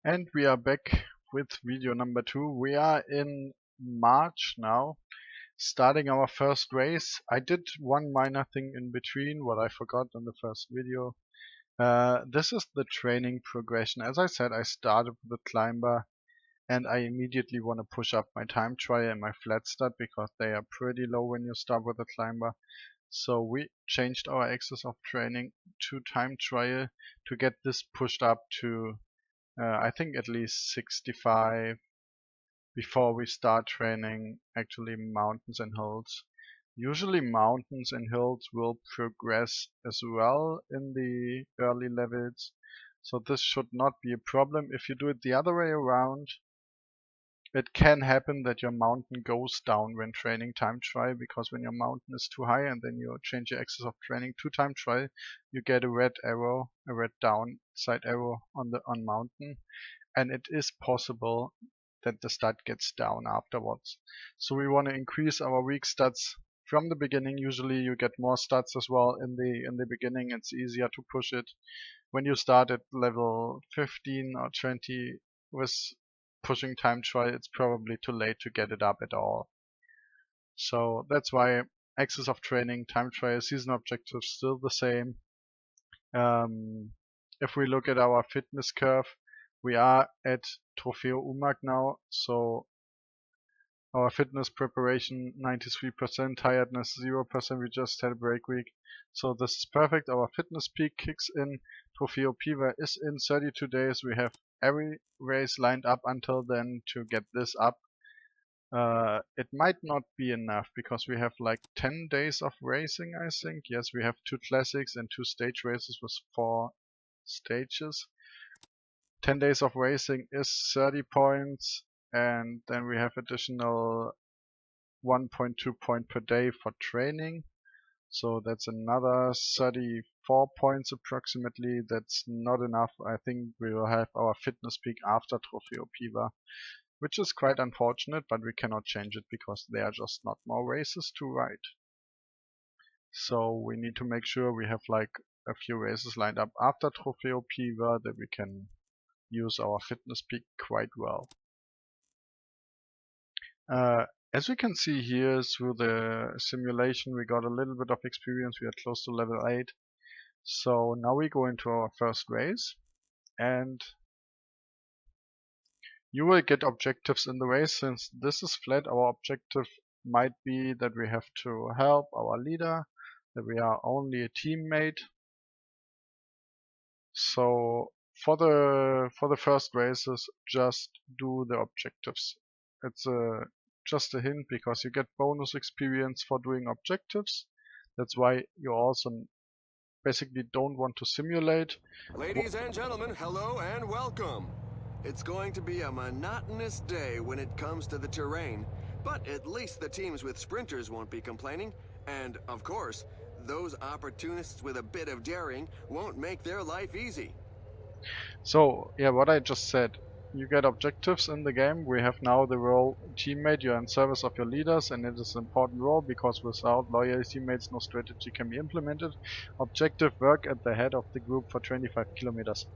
And we are back with video number 2. We are in March now, starting our first race. I did one minor thing in between, what I forgot in the first video. This is the training progression. As I said, I started with the climber and I immediately want to push up my time trial and my flat start because they are pretty low when you start with a climber. So we changed our axis of training to time trial to get this pushed up to I think at least 65 before we start training actually mountains and hills. Usually mountains and hills will progress as well in the early levels, so this should not be a problem. If you do it the other way around, it can happen that your mountain goes down when training time trial, because when your mountain is too high and then you change your axis of training to time trial, you get a red arrow, a red downside arrow on the mountain, and it is possible that the stat gets down afterwards. So we want to increase our weak stats from the beginning. Usually you get more stats as well in the beginning. It's easier to push it. When you start at level 15 or 20 with pushing time trial, it's probably too late to get it up at all. So that's why axis of training, time trial, season objectives still the same. If we look at our fitness curve, we are at Trofeo UMAG now, so our fitness preparation 93%, tiredness 0%, we just had a break week. So this is perfect. Our fitness peak kicks in. Trofeo Piva is in 32 days. We have every race lined up until then to get this up. It might not be enough because we have like 10 days of racing, I think. Yes, we have 2 classics and 2 stage races with 4 stages. 10 days of racing is 30 points, and then we have additional 1.2 point per day for training. So that's another 34 points approximately. That's not enough. I think we will have our fitness peak after Trofeo Piva, which is quite unfortunate, but we cannot change it because there are just not more races to ride. So we need to make sure we have like a few races lined up after Trofeo Piva that we can use our fitness peak quite well. As we can see here through the simulation, we got a little bit of experience. We are close to level 8. So now we go into our first race, and you will get objectives in the race. Since this is flat, our objective might be that we have to help our leader, that we are only a teammate. So for the first races, just do the objectives. It's just a hint because you get bonus experience for doing objectives. That's why you also basically don't want to simulate. Ladies and gentlemen, hello and welcome. It's going to be a monotonous day when it comes to the terrain, but at least the teams with sprinters won't be complaining, and of course, those opportunists with a bit of daring won't make their life easy. So yeah, what I just said, you get objectives in the game. We have now the role teammate. You're in service of your leaders, and it is an important role because without loyal teammates no strategy can be implemented. Objective: work at the head of the group for 25 kilometers.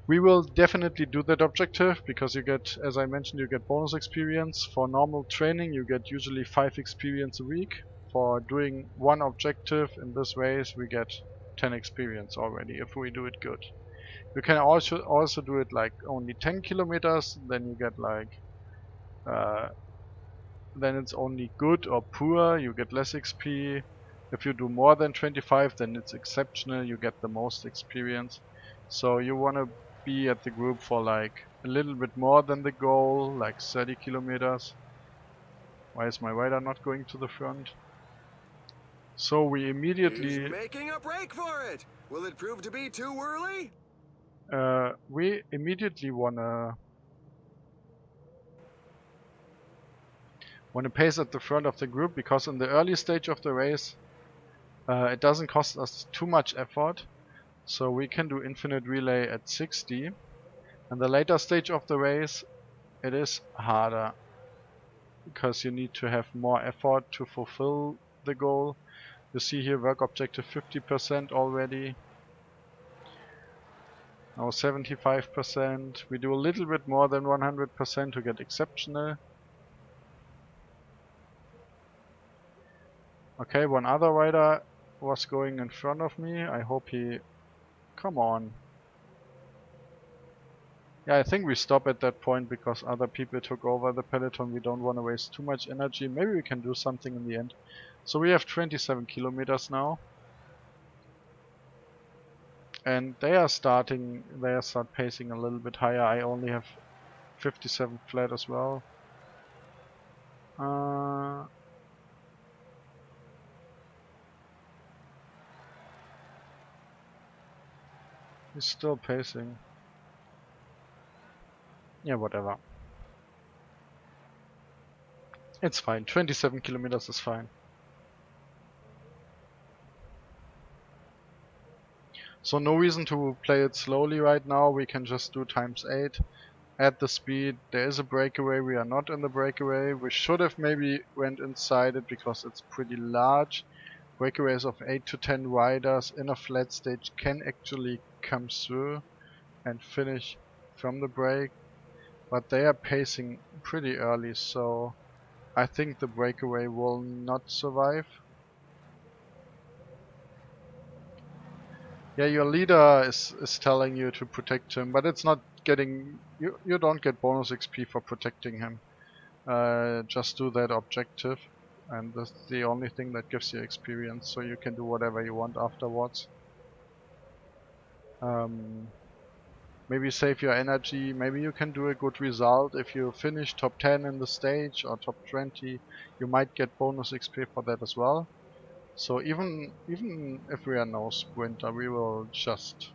We will definitely do that objective because you get, as I mentioned, you get bonus experience. For normal training you get usually 5 experience a week. For doing one objective in this race we get 10 experience already if we do it good. You can also do it like only 10 kilometers, then you get like then it's only good or poor, you get less XP. If you do more than 25, then it's exceptional, you get the most experience. So you want to be at the group for like a little bit more than the goal, like 30 kilometers. Why is my rider not going to the front? So we He's immediately making a break for it! Will it prove to be too early? wanna pace at the front of the group because in the early stage of the race it doesn't cost us too much effort, so we can do infinite relay at 60. In the later stage of the race it is harder because you need to have more effort to fulfill the goal. You see here work objective 50% already. Now 75%. We do a little bit more than 100% to get exceptional. Okay, one other rider was going in front of me. I hope he... Come on. Yeah, I think we stop at that point because other people took over the peloton. We don't want to waste too much energy. Maybe we can do something in the end. So we have 27 kilometers now. And they start pacing a little bit higher. I only have 57 flat as well. He's still pacing. Yeah, whatever. It's fine. 27 kilometers is fine. So no reason to play it slowly right now. We can just do ×8. Add the speed. There is a breakaway. We are not in the breakaway. We should have maybe went inside it because it's pretty large. Breakaways of 8 to 10 riders in a flat stage can actually come through and finish from the break. But they are pacing pretty early, so I think the breakaway will not survive. Yeah, your leader is telling you to protect him, but it's not getting you don't get bonus XP for protecting him. Just do that objective, and that's the only thing that gives you experience, so you can do whatever you want afterwards. Maybe save your energy, maybe you can do a good result. If you finish top 10 in the stage or top 20, you might get bonus XP for that as well. So even if we are no sprinter, we will just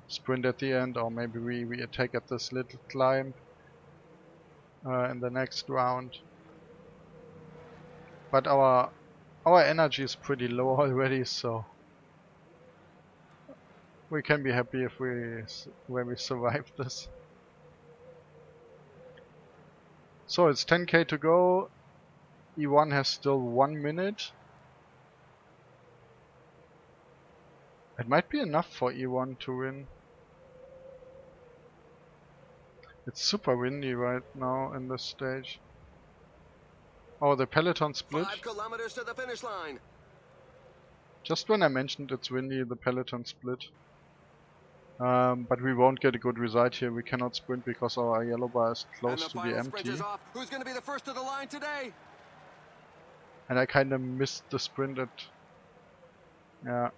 sprint at the end, or maybe we attack at this little climb in the next round. But our energy is pretty low already, so we can be happy if when we survive this. So it's 10k to go. E1 has still 1 minute. It might be enough for E1 to win. It's super windy right now in this stage. Oh, the peloton split. 5 kilometers to the finish line. Just when I mentioned it's windy, the peloton split. But we won't get a good result here. We cannot sprint because our yellow bar is close to be empty. Off. Who's going to be the first to the line today? And I kind of missed the sprint at... Yeah.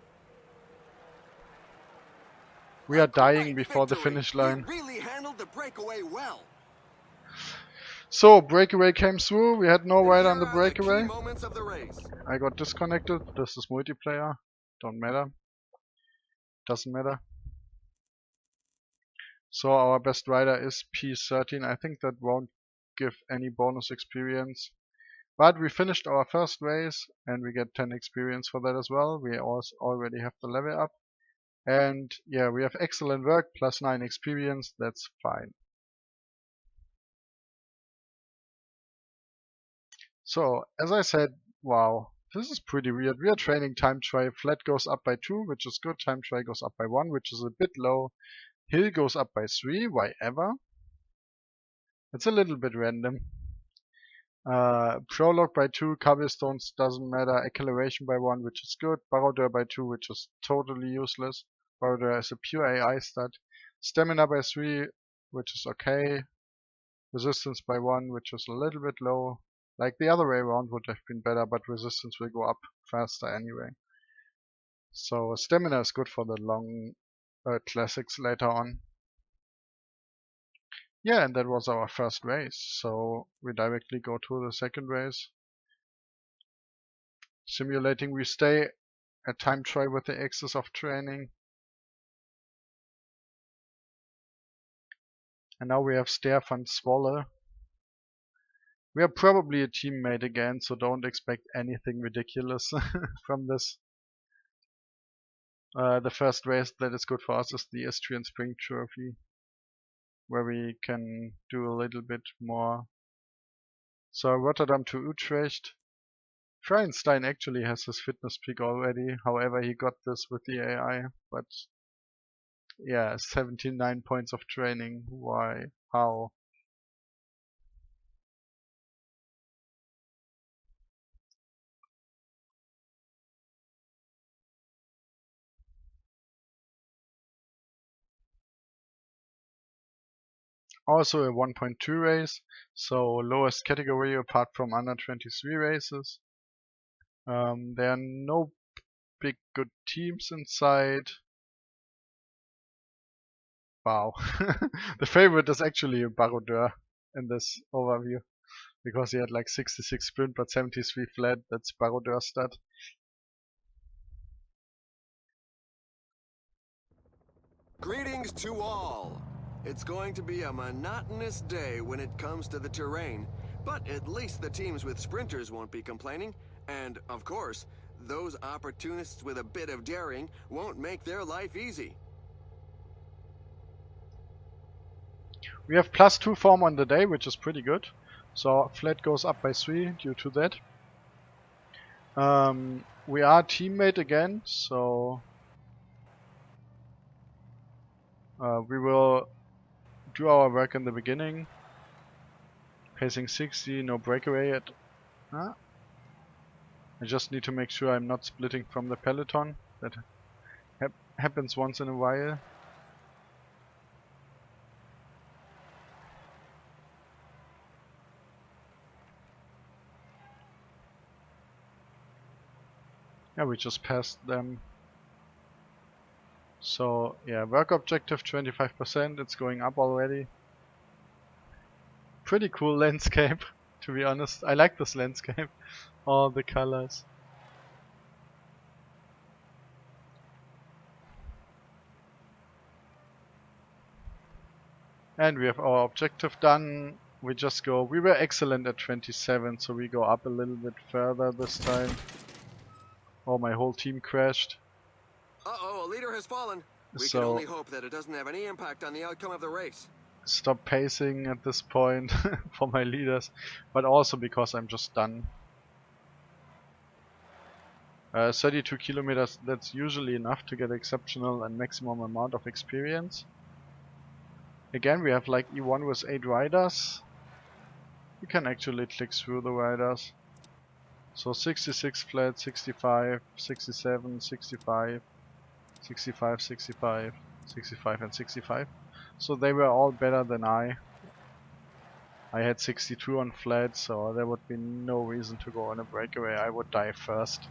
We are dying before the finish line. You really handled the breakaway well. So, breakaway came through. We had no rider on the breakaway. The key moments of the race. I got disconnected. This is multiplayer. Don't matter. Doesn't matter. So our best rider is P13. I think that won't give any bonus experience. But we finished our first race and we get 10 experience for that as well. We also already have the level up. And yeah, we have excellent work, plus 9 experience. That's fine. So, as I said, wow, this is pretty weird. We are training time trial. Flat goes up by 2, which is good. Time trial goes up by 1, which is a bit low. Hill goes up by 3. Why ever? It's a little bit random. Prologue by 2, cobblestones doesn't matter. Acceleration by 1, which is good. Barodur by 2, which is totally useless. Barodur is a pure AI stat. Stamina by 3, which is okay. Resistance by 1, which is a little bit low. Like the other way around would have been better, but resistance will go up faster anyway. So stamina is good for the long classics later on. Yeah, and that was our first race. So we directly go to the second race. Simulating, we stay at time trial with the axis of training. And now we have Stefan Swolle. We are probably a teammate again, so don't expect anything ridiculous from this. The first race that is good for us is the Istrian Spring Trophy, where we can do a little bit more. So Rotterdam to Utrecht. Freienstein actually has his fitness peak already, however he got this with the AI, but Yeah, 79 points of training. Why? How? Also a 1.2 race, so lowest category apart from under 23 races. There are no big good teams inside. Wow. The favorite is actually a Barodeur in this overview because he had like 66 sprint but 73 flat. That's Barodeur stat. Greetings to all. It's going to be a monotonous day when it comes to the terrain, but at least the teams with sprinters won't be complaining. And, of course, those opportunists with a bit of daring won't make their life easy. We have +2 form on the day, which is pretty good. So flat goes up by 3 due to that. We are teammate again, so we will do our work in the beginning. Pacing 60, no breakaway yet. I just need to make sure I'm not splitting from the peloton. That happens once in a while. Yeah, we just passed them. So yeah, work objective 25%, it's going up already. Pretty cool landscape, to be honest. I like this landscape. All the colors. And we have our objective done. We just go, we were excellent at 27, so we go up a little bit further this time. Oh, my whole team crashed. Uh-oh, a leader has fallen. We can So only hope that it doesn't have any impact on the outcome of the race. stop pacing at this point for my leaders, but also because I'm just done. 32 kilometers, that's usually enough to get exceptional and maximum amount of experience. Again, we have like E1 with 8 riders. You can actually click through the riders. So 66 flat, 65, 67, 65, 65, 65, 65 and 65. So they were all better than I. I had 62 on flat, so there would be no reason to go on a breakaway. I would die first.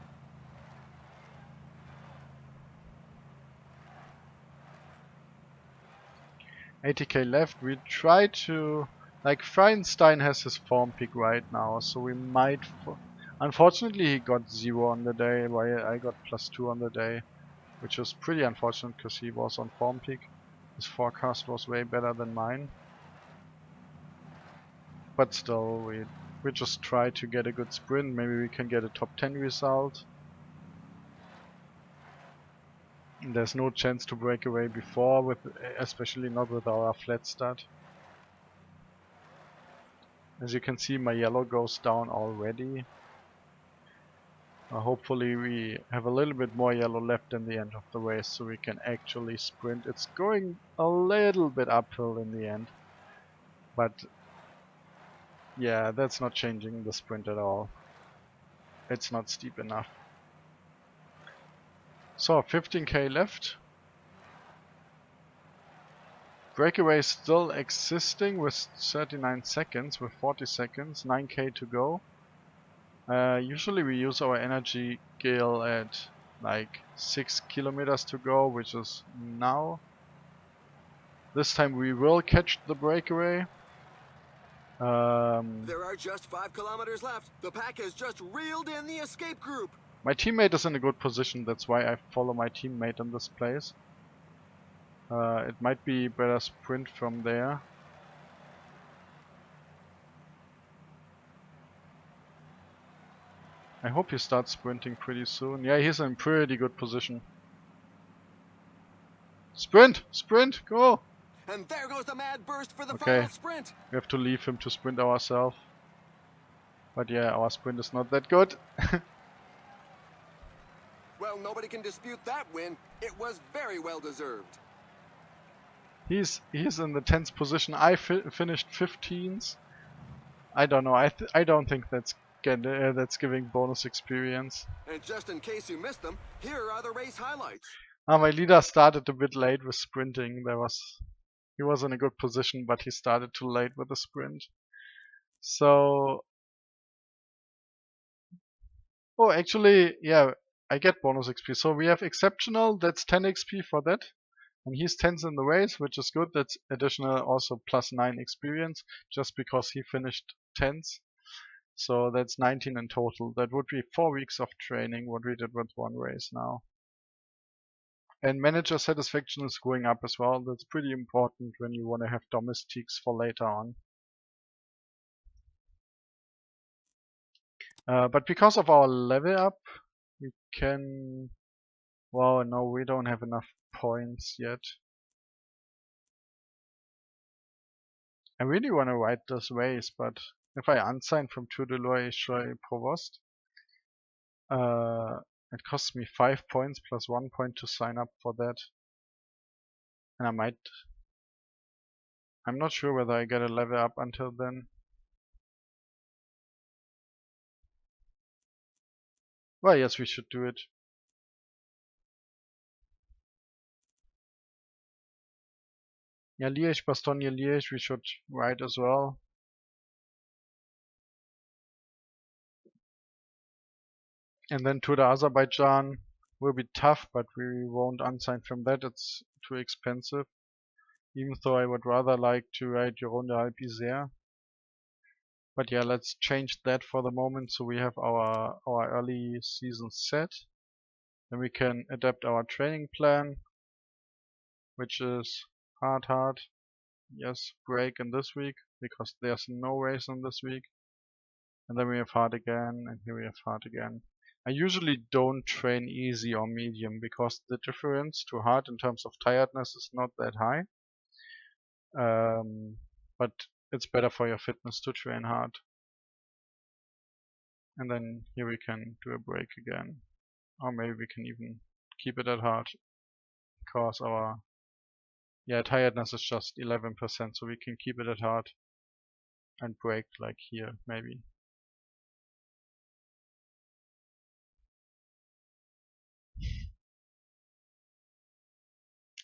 $80k left. We try to... Like, Feinstein has his form peak right now, so we might... Unfortunately, he got 0 on the day, while I got +2 on the day. Which is pretty unfortunate, because he was on form peak. His forecast was way better than mine. But still, we just try to get a good sprint. Maybe we can get a top 10 result. There's no chance to break away before, especially not with our flat start. As you can see, my yellow goes down already. Hopefully we have a little bit more yellow left in the end of the race, so we can actually sprint. It's going a little bit uphill in the end. But yeah, that's not changing the sprint at all. It's not steep enough. So 15k left. Breakaway is still existing with 39 seconds, with 40 seconds, 9k to go. Usually we use our energy gale at like 6 kilometers to go, which is now. This time we will catch the breakaway. There are just 5 kilometers left. The pack has just reeled in the escape group. My teammate is in a good position, that's why I follow my teammate in this place. It might be better sprint from there. I hope he starts sprinting pretty soon. Yeah, he's in pretty good position. Sprint! Sprint! Go! And there goes the mad burst for the Okay, final sprint. we have to leave him to sprint ourselves. But yeah, our sprint is not that good. Well, nobody can dispute that win. It was very well deserved. He's in the 10th position. I finished 15th. I don't know. I don't think that's giving bonus experience. And just in case you missed them, here are the race highlights. My leader started a bit late with sprinting. He was in a good position, but he started too late with the sprint. So, oh, actually, yeah, I get bonus XP. So we have exceptional. That's 10 XP for that. And he's 10th in the race, which is good. That's additional also plus 9 experience, just because he finished 10th. So that's 19 in total. That would be 4 weeks of training, what we did with one race now. And manager satisfaction is going up as well. That's pretty important when you want to have domestiques for later on. But because of our level up, we can... Well, no, we don't have enough points yet. I really want to ride this race, but if I unsign from Tour de l'Oise Provost, it costs me 5 points plus 1 point to sign up for that. And I'm not sure whether I get a level up until then. Well, yes, we should do it. Yeah, Liège, Bastogne, Liège, we should ride as well. And then to the Azerbaijan will be tough, but we won't unsign from that. It's too expensive. Even though I would rather like to ride Giron de Alpe d'Isère. But yeah, let's change that for the moment so we have our early season set. Then we can adapt our training plan, which is hard. Yes, break in this week because there's no race in this week. And then we have hard again, and here we have hard again. I usually don't train easy or medium because the difference to hard in terms of tiredness is not that high. But it's better for your fitness to train hard. And then here we can do a break again. Or maybe we can even keep it at hard because our tiredness is just 11%, so we can keep it at hard and break like here maybe.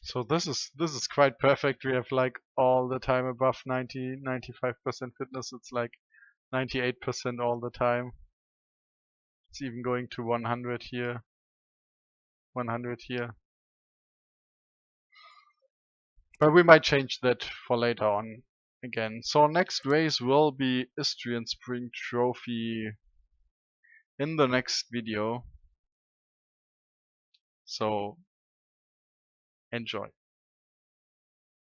So this is quite perfect. We have like all the time above 95% fitness. It's like 98% all the time. It's even going to 100 here. 100 here. But we might change that for later on again. So next race will be Istrian Spring Trophy in the next video. So enjoy.